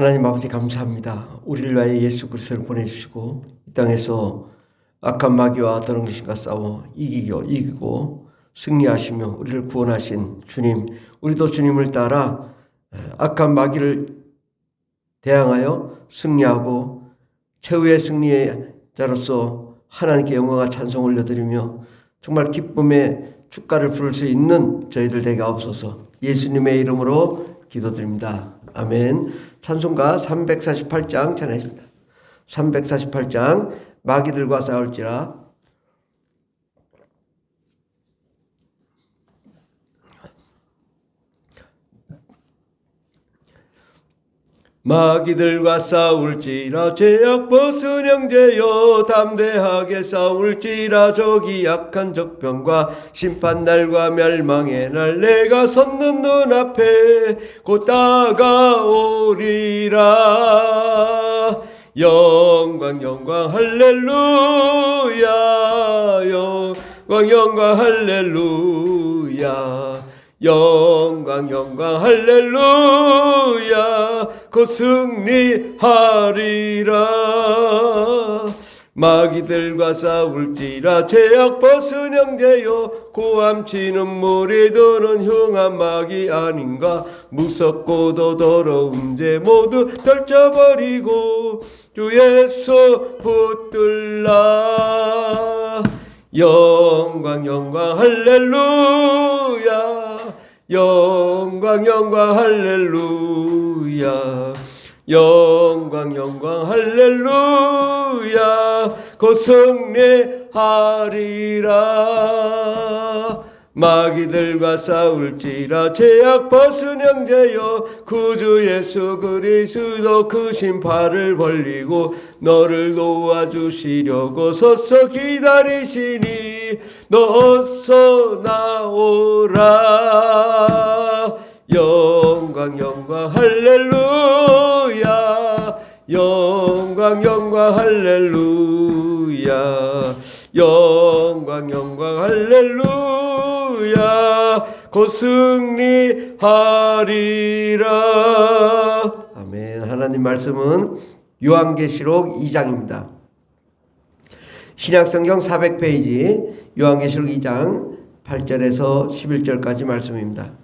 하나님 아버지 감사합니다. 우리를 위하여 예수 그리스도를 보내주시고 이 땅에서 악한 마귀와 더러운 귀신과 싸워 이기고 승리하시며 우리를 구원하신 주님, 우리도 주님을 따라 악한 마귀를 대항하여 승리하고 최후의 승리의 자로서 하나님께 영광과 찬송을 올려드리며 정말 기쁨의 축가를 부를 수 있는 저희들 되게 하옵소서. 예수님의 이름으로 기도드립니다. 아멘. 찬송가 348장 전하겠습니다. 348장 마귀들과 싸울지라. 마귀들과 싸울지라 죄악 벗은 형제여 담대하게 싸울지라 저기 약한 적병과 심판날과 멸망의 날 내가 섰는 눈앞에 곧 다가오리라. 영광 할렐루야. 영광 할렐루야. 영광 할렐루야. 곧 승리하리라. 마귀들과 싸울지라 죄악 벗은 형제여 고함치는 무리들은 흉한 마귀 아닌가. 무섭고도 더러운 죄 모두 떨쳐버리고 주 예수 붙들라. 영광 할렐루야. 영광 할렐루야. 영광 할렐루야. 곧 승리하리라. 마귀들과 싸울지라 죄악 벗은 형제여 구주 예수 그리스도 크신 팔을 벌리고 너를 도와주시려고 서서 기다리시니 너 어서 나오라. 영광 할렐루야. 영광 할렐루야. 영광 할렐루야. 곧 승리하리라. 아멘. 하나님 말씀은 요한계시록 2장입니다. 신약성경 400페이지 요한계시록 2장 8절에서 11절까지 말씀입니다.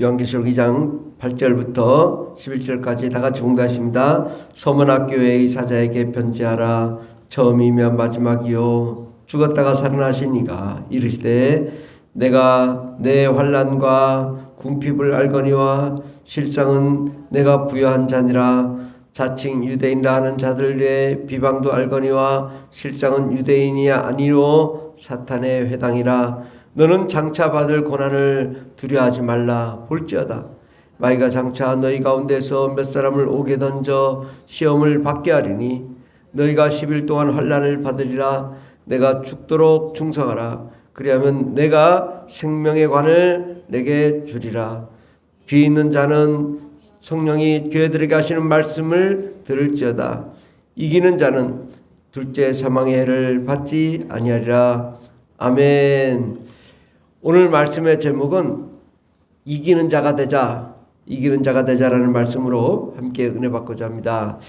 요한계시록 2장 8절부터 11절까지 다 같이 공부하십니다. 서문학교회의 사자에게 편지하라. 처음이며 마지막이요 죽었다가 살아나신 이가 이르시되 내가 내 환난과 궁핍을 알거니와 실상은 내가 부여한 자니라. 자칭 유대인이라 하는 자들의 비방도 알거니와 실상은 유대인이 아니요 사탄의 회당이라. 너는 장차 받을 고난을 두려워하지 말라. 볼지어다 마귀가 장차 너희 가운데서 몇 사람을 오게 던져 시험을 받게 하리니 너희가 10일 동안 환난을 받으리라. 내가 죽도록 충성하라. 그리하면 내가 생명의 관을 내게 주리라. 귀 있는 자는 성령이 교회들에게 하시는 말씀을 들을지어다. 이기는 자는 둘째 사망의 해를 받지 아니하리라. 아멘. 오늘 말씀의 제목은 이기는 자가 되자라는 말씀으로 함께 은혜 받고자 합니다.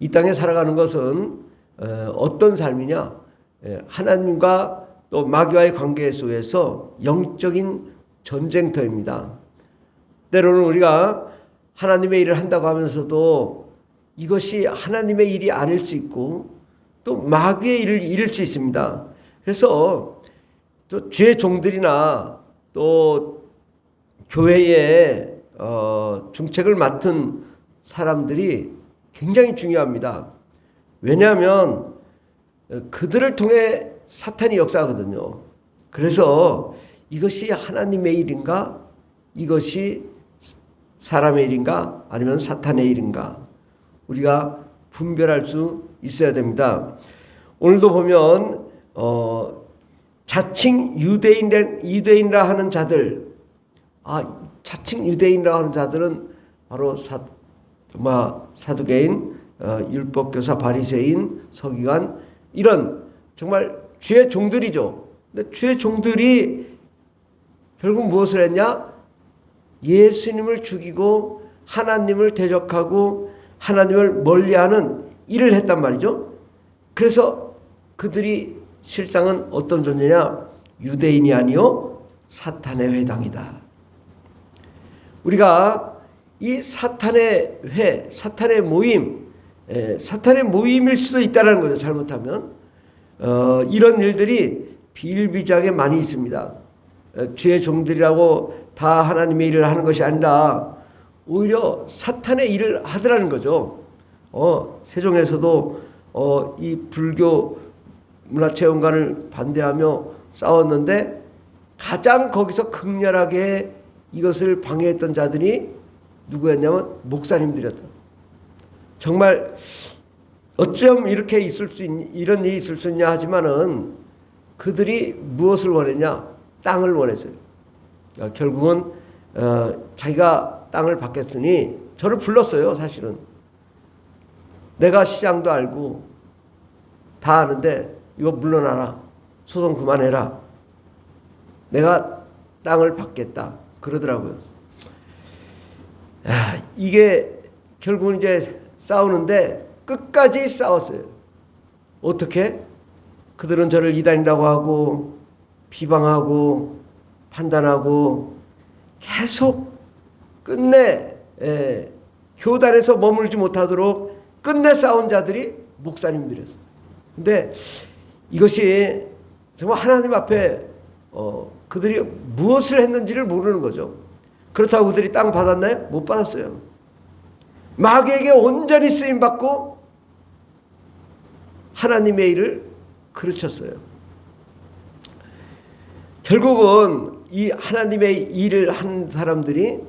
이 땅에 살아가는 것은 어떤 삶이냐? 하나님과 또 마귀와의 관계 속에서 영적인 전쟁터입니다. 때로는 우리가 하나님의 일을 한다고 하면서도 이것이 하나님의 일이 아닐 수 있고 또 마귀의 일을 이룰 수 있습니다. 그래서 또 주의 종들이나 또 교회의 중책을 맡은 사람들이 굉장히 중요합니다. 왜냐하면 그들을 통해 사탄이 역사하거든요. 그래서 이것이 하나님의 일인가? 이것이 사람의 일인가? 아니면 사탄의 일인가? 우리가 분별할 수 있어야 됩니다. 오늘도 보면 자칭 유대인이라 하는 자들, 자칭 유대인이라 하는 자들은 바로 사두개인, 율법교사, 바리새인, 서기관, 이런 정말 주의 종들이죠. 근데 주의 종들이 결국 무엇을 했냐? 예수님을 죽이고 하나님을 대적하고 하나님을 멀리하는 일을 했단 말이죠. 그래서 그들이 실상은 어떤 존재냐? 유대인이 아니요 사탄의 회당이다. 우리가 이 사탄의 회, 사탄의 모임, 사탄의 모임일 수도 있다는 거죠. 잘못하면 이런 일들이 비일비재하게 많이 있습니다. 주의 종들이라고 다 하나님의 일을 하는 것이 아니라 오히려 사탄의 일을 하더라는 거죠. 세종에서도 이 불교 문화체험관을 반대하며 싸웠는데 가장 거기서 극렬하게 이것을 방해했던 자들이 누구였냐면 목사님들이었다. 정말 어쩜 이렇게 이런 일이 있을 수 있냐 하지만은 그들이 무엇을 원했냐? 땅을 원했어요. 결국은 자기가 땅을 받겠으니 저를 불렀어요. 사실은 내가 시장도 알고 다 아는데 이거 물러나라, 소송 그만해라, 내가 땅을 받겠다 그러더라고요. 이게 결국은 이제 싸우는데 끝까지 싸웠어요. 어떻게? 그들은 저를 이단이라고 하고 비방하고 판단하고 계속 끝내 교단에서 머물지 못하도록 끝내 싸운 자들이 목사님들이었어요. 근데 이것이 정말 하나님 앞에 그들이 무엇을 했는지를 모르는 거죠. 그렇다고 그들이 땅 받았나요? 못 받았어요. 마귀에게 온전히 쓰임받고 하나님의 일을 그르쳤어요. 결국은 이 하나님의 일을 한 사람들이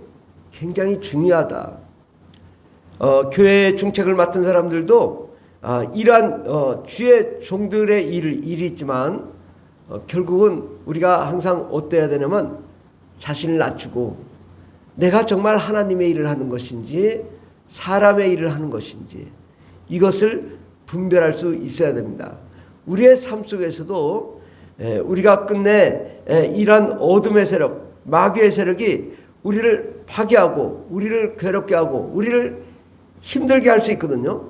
굉장히 중요하다. 교회의 중책을 맡은 사람들도 이러한 주의 종들의 일이 있지만 결국은 우리가 항상 어때야 되냐면 자신을 낮추고 내가 정말 하나님의 일을 하는 것인지 사람의 일을 하는 것인지 이것을 분별할 수 있어야 됩니다. 우리의 삶 속에서도 우리가 끝내 이러한 어둠의 세력, 마귀의 세력이 우리를 파괴하고 우리를 괴롭게 하고 우리를 힘들게 할 수 있거든요.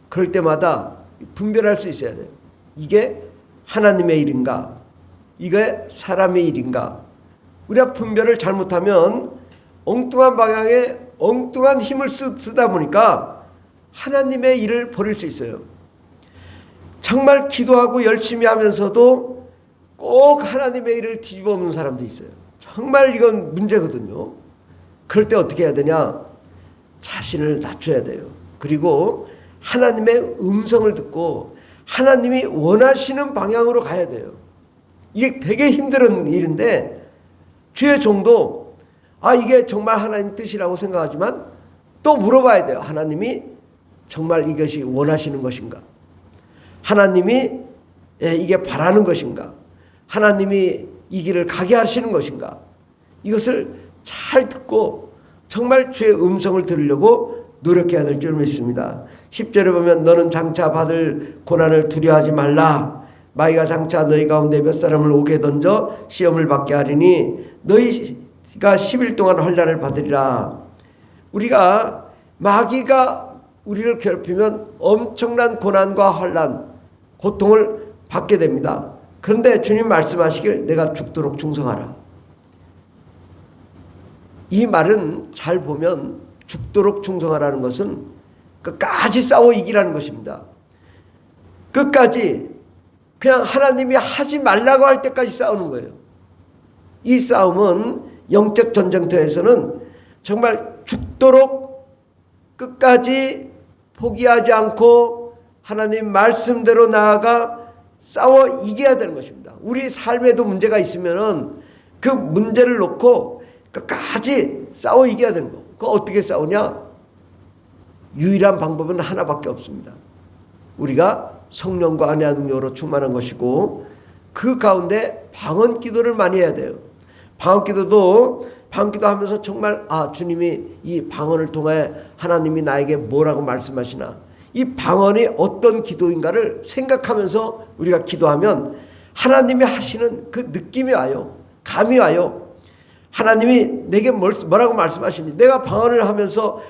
그럴 때마다 분별할 수 있어야 돼요. 이게 하나님의 일인가? 이게 사람의 일인가? 우리가 분별을 잘못하면 엉뚱한 방향에 엉뚱한 힘을 쓰다 보니까 하나님의 일을 버릴 수 있어요. 정말 기도하고 열심히 하면서도 꼭 하나님의 일을 뒤집어 엎는 사람도 있어요. 정말 이건 문제거든요. 그럴 때 어떻게 해야 되냐? 자신을 낮춰야 돼요. 그리고 하나님의 음성을 듣고 하나님이 원하시는 방향으로 가야 돼요. 이게 되게 힘든 일인데 주의 종도 이게 정말 하나님 뜻이라고 생각하지만 또 물어봐야 돼요. 하나님이 정말 이것이 원하시는 것인가? 하나님이 이게 바라는 것인가? 하나님이 이 길을 가게 하시는 것인가? 이것을 잘 듣고 정말 주의 음성을 들으려고 노력해야 될 줄 믿습니다. 10절에 보면 너는 장차 받을 고난을 두려워하지 말라. 마귀가 장차 너희 가운데 몇 사람을 옥에 던져 시험을 받게 하리니 너희가 10일 동안 환난을 받으리라. 우리가 마귀가 우리를 괴롭히면 엄청난 고난과 환난, 고통을 받게 됩니다. 그런데 주님 말씀하시길 내가 죽도록 충성하라. 이 말은 잘 보면 죽도록 충성하라는 것은 끝까지 싸워 이기라는 것입니다. 끝까지 그냥 하나님이 하지 말라고 할 때까지 싸우는 거예요. 이 싸움은 영적 전쟁터에서는 정말 죽도록 끝까지 포기하지 않고 하나님 말씀대로 나아가 싸워 이겨야 되는 것입니다. 우리 삶에도 문제가 있으면은 그 문제를 놓고 끝까지 싸워 이겨야 되는 거. 그거 어떻게 싸우냐? 유일한 방법은 하나밖에 없습니다. 우리가 성령과 아내와 능력으로 충만한 것이고 그 가운데 방언 기도를 많이 해야 돼요. 방언 기도하면서 정말 주님이 이 방언을 통해 하나님이 나에게 뭐라고 말씀하시나, 이 방언이 어떤 기도인가를 생각하면서 우리가 기도하면 하나님이 하시는 그 느낌이 와요. 감이 와요. 하나님이 내게 뭐라고 말씀하시니, 내가 방언을 하면서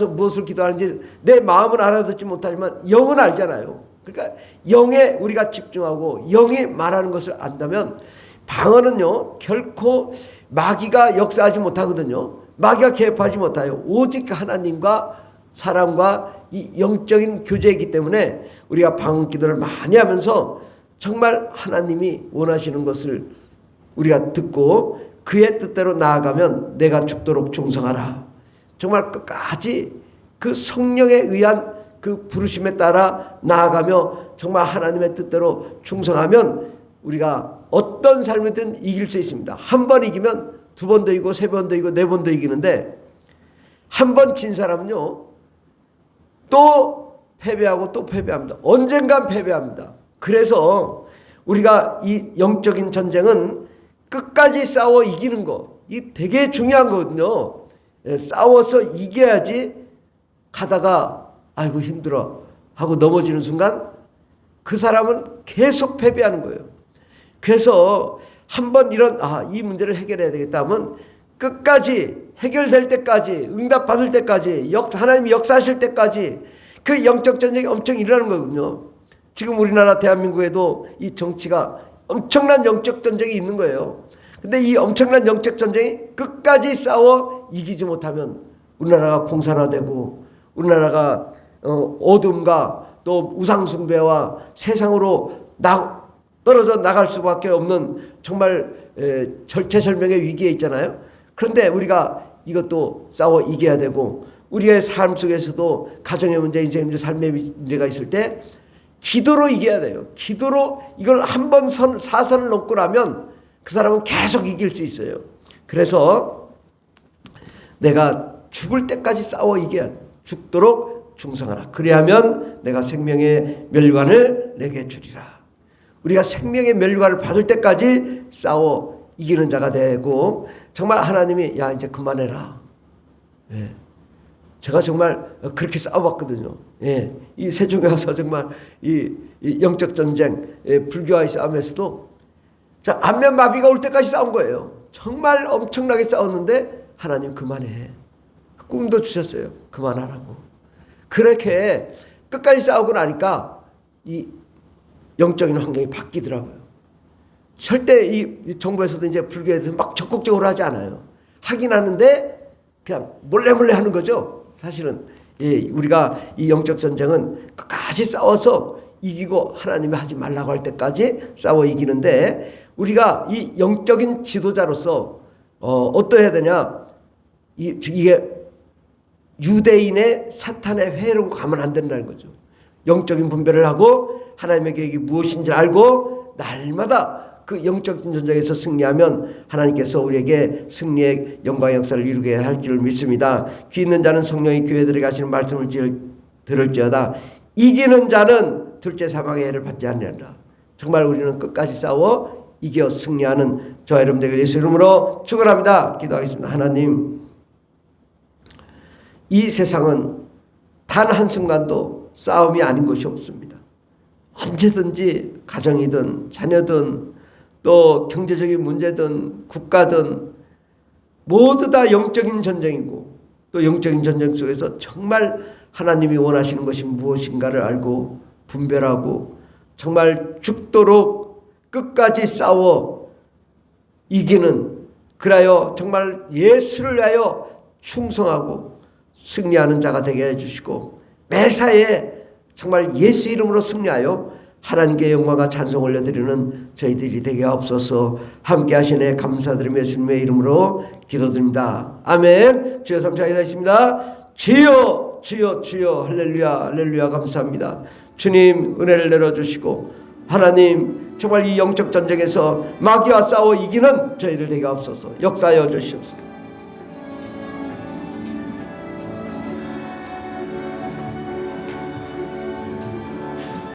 무엇을 기도하는지 내 마음은 알아듣지 못하지만 영은 알잖아요. 그러니까 영에 우리가 집중하고 영이 말하는 것을 안다면, 방언은요 결코 마귀가 역사하지 못하거든요. 마귀가 개입하지 못해요. 오직 하나님과 사람과 이 영적인 교제이기 때문에 우리가 방언 기도를 많이 하면서 정말 하나님이 원하시는 것을 우리가 듣고 그의 뜻대로 나아가면 내가 죽도록 충성하라. 정말 끝까지 그 성령에 의한 그 부르심에 따라 나아가며 정말 하나님의 뜻대로 충성하면 우리가 어떤 삶이든 이길 수 있습니다. 한 번 이기면 두 번도 이기고 세 번도 이기고 네 번도 이기는데, 한 번 진 사람은요 또 패배하고 또 패배합니다. 언젠간 패배합니다. 그래서 우리가 이 영적인 전쟁은 끝까지 싸워 이기는 거, 이 되게 중요한 거거든요. 싸워서 이겨야지, 가다가 아이고 힘들어 하고 넘어지는 순간 그 사람은 계속 패배하는 거예요. 그래서 한번 이 문제를 해결해야 되겠다 하면 끝까지 해결될 때까지, 응답받을 때까지, 하나님이 역사하실 때까지 그 영적 전쟁이 엄청 일어나는 거거든요. 지금 우리나라 대한민국에도 이 정치가 엄청난 영적 전쟁이 있는 거예요. 근데 이 엄청난 영적 전쟁이 끝까지 싸워 이기지 못하면 우리나라가 공산화되고, 우리나라가 어둠과 또 우상숭배와 세상으로 떨어져 나갈 수밖에 없는 정말 절체절명의 위기에 있잖아요. 그런데 우리가 이것도 싸워 이겨야 되고, 우리의 삶 속에서도 가정의 문제, 인생의 문제, 삶의 문제가 있을 때 기도로 이겨야 돼요. 기도로 이걸 한번 사선을 넘고 나면 그 사람은 계속 이길 수 있어요. 그래서 내가 죽을 때까지 싸워 이겨야 돼. 죽도록 충성하라. 그리하면 내가 생명의 멸관을 내게 주리라. 우리가 생명의 멸관을 받을 때까지 싸워 이기는 자가 되고, 정말 하나님이 야 이제 그만해라. 예. 제가 정말 그렇게 싸워봤거든요. 예. 이 세종에 와서 정말 이 영적 전쟁, 불교와의 싸움에서도 안면마비가 올 때까지 싸운 거예요. 정말 엄청나게 싸웠는데 하나님 그만해. 꿈도 주셨어요. 그만하라고. 그렇게 끝까지 싸우고 나니까 이 영적인 환경이 바뀌더라고요. 절대 이 정부에서도 이제 불교에 대해서 막 적극적으로 하지 않아요. 하긴 하는데 그냥 몰래 하는 거죠. 사실은 우리가 이 영적 전쟁은 끝까지 싸워서 이기고 하나님이 하지 말라고 할 때까지 싸워 이기는데, 우리가 이 영적인 지도자로서 어떠해야 되냐, 이게 유대인의 사탄의 회로 가면 안 된다는 거죠. 영적인 분별을 하고 하나님의 계획이 무엇인지 알고 날마다 그 영적인 전쟁에서 승리하면 하나님께서 우리에게 승리의 영광의 역사를 이루게 할 줄 믿습니다. 귀 있는 자는 성령이 교회들에게 하시는 말씀을 들을지어다. 이기는 자는 둘째 사망의 해를 받지 않느니라. 정말 우리는 끝까지 싸워 이겨 승리하는 저와 여러분 되길 예수 이름으로 축원합니다. 기도하겠습니다. 하나님, 이 세상은 단 한순간도 싸움이 아닌 것이 없습니다. 언제든지 가정이든 자녀든 또 경제적인 문제든 국가든 모두 다 영적인 전쟁이고, 또 영적인 전쟁 속에서 정말 하나님이 원하시는 것이 무엇인가를 알고 분별하고 정말 죽도록 끝까지 싸워 이기는, 그라여 정말 예수를 위하여 충성하고 승리하는 자가 되게 해주시고, 매사에 정말 예수 이름으로 승리하여 하나님께 영광과 찬송 올려드리는 저희들이 되게 하옵소서. 함께 하시네 감사드리며 예수님의 이름으로 기도드립니다. 아멘. 주여 감사합니다. 있습니다. 주여 주여 주여 할렐루야 할렐루야 감사합니다. 주님 은혜를 내려주시고, 하나님 정말 이 영적 전쟁에서 마귀와 싸워 이기는 저희들 되게 하옵소서. 역사하여 주시옵소서.